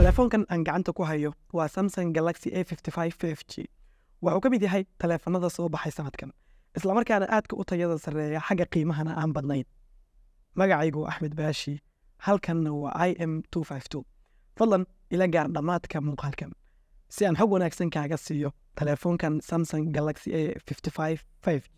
telefoonkan aan gacanta ku hayo waa Samsung Galaxy A55 5G. Wuxuu ka mid yahay telefoonada soo baxay sanadkan, isla markaana aadka u tayada sareeya xagga qiimahana aan badnayn. Magacaygu Axmed Baashi, halkanna waa IM252. Fadlan ila gaar dhamaadka muuqaalkan si aan xog wanaagsan kaaga siiyo telefoonkan Samsung Galaxy A55 5G.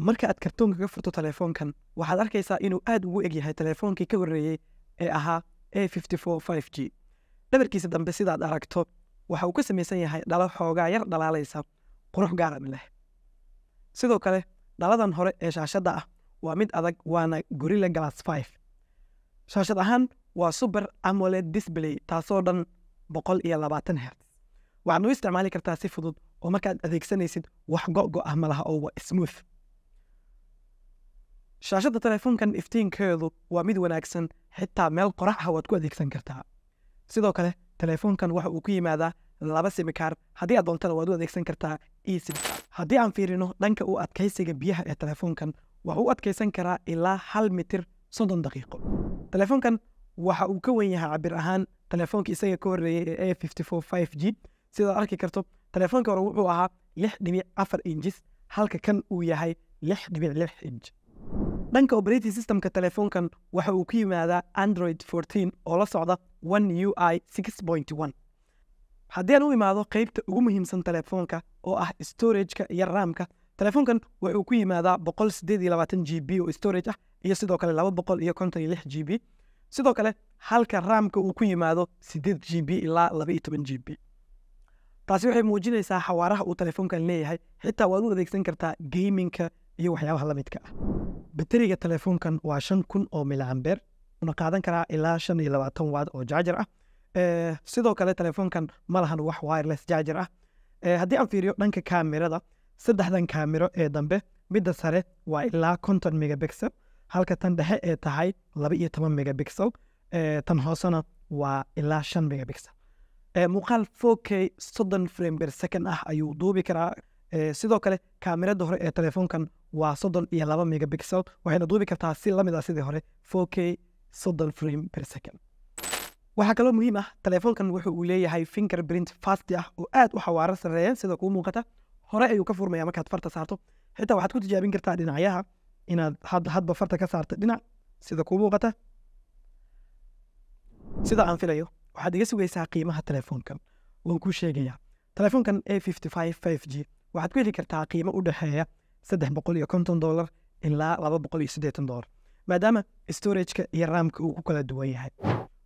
marka aad kartoonka ka furto telefoonkan waxaad arkaysaa inuu aad ugu eg yahay telefoonkii ka horreeyay ee ahaa A54 5G. dhabarkiisa dambe sidaad aragto waxa uu ka samaysan yahay dhalo xoogaa yar dhalaalaysa, qurux gaar leh. sidoo kale dhaladan hore ee shaashadda ah waa mid adag, waana Gorilla Glass 5. shaashad ahaan waa Super AMOLED display taasoo dhan 120 Hz. waxaad u isticmaali kartaa si fudud oo markaad adeegsanaysid wax go'go ah malaha oo waa smooth. shaashadda telefoonkan iftiinkeedu waa mid wanaagsan, xitaa meel qorax ah waad ku adeegsan kartaa. sidoo kale telefoonkan waxa uu ku yimaadaa 2 SIM card, haddii aad doontana waad u adeegsan kartaa eSIM card. haddii aan fiirino dhanka u adkaysiga biyaha ee telefoonkan, waxa uu adkaysan karaa ilaa 1 mitir 30 daqiiqo. telefoonkan waxa uu ka weyn yahay cabir ahaan telefoonka isaga ka horreeyay ee A54 5G. sidaad arki karto telefoonka hore wuxuu ahaa 6.4 inches, halka kan uu yahay 6.6 inch. dhanka operating systemka telefoonkan waxa uu ku yimaadaa Android 14 oo la socda One UI 6.1. haddii aan u imaado qaybta ugu muhiimsan telefoonka oo ah storage-ka iyo RAM-ka, telefoonkan wuxuu ku yimaadaa 128 GB oo storage ah iyo sidoo kale 256 GB. sidoo kale halka RAM-ka uu ku yimaado 8 GB ilaa 12 GB. taasi waxay muujinaysaa xawaaraha uu telefoonkan leeyahay, xitaa waad u adeegsan kartaa gaming-ka iyo waxyaabaha la midka ah. bateriga telefoonkan waa 5000 oo miliambeer, una qaadan karaa ilaa 25 watt oo charger ah. sidoo kale telefoonkan ma lahan wax wireless charger ah. haddii aan fiiriyo dhanka kaamirada, 3 kaamiro ee dambe, midda sare waa ilaa 50 megapixel, halka tan dhexe ee tahay 12 megapixel, tan hoosena waa ilaa 5 megapixel. muuqaal 4K 30 frame per second ah ayuu duubi karaa. sidoo kale kaamirada hore ee telefoonkan waa 32 megapixel, waxayna duubi kartaa si lamid ah sidii hore 4K 30 frame per second. waxaa kaloo muhiim ah, telefoonkan wuxuu uu leeyahay fingerprint fast ah oo aad u xawaaro sareeya. sida kuu muuqata hore ayuu ka furmaya markaad farta saarto, xitaa waxaad ku tijaabin kartaa dhinacyaha inaad hadba farta ka saarto dhinac, sida kuu muuqata. sida aan filayo waxaad iga sugaysaa qiimaha telefoonkan. waan kuu sheegayaa telefoonkan A55 5G waxaad ku heli kartaa qiimo u dhexeeya $350 ilaa $280, maadaama storage-ka iyo RAM-ka uu ku kala duwan yahay.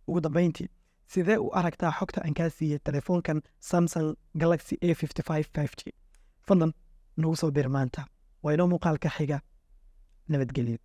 ugu dambeyntii, sidee u aragtaa xogta aan kaa siiyey telefoonkan Samsung Galaxy A55 5G? fadlan nagu soo bir maanta. waa inoo muuqaalka xiga. nabadgelyo.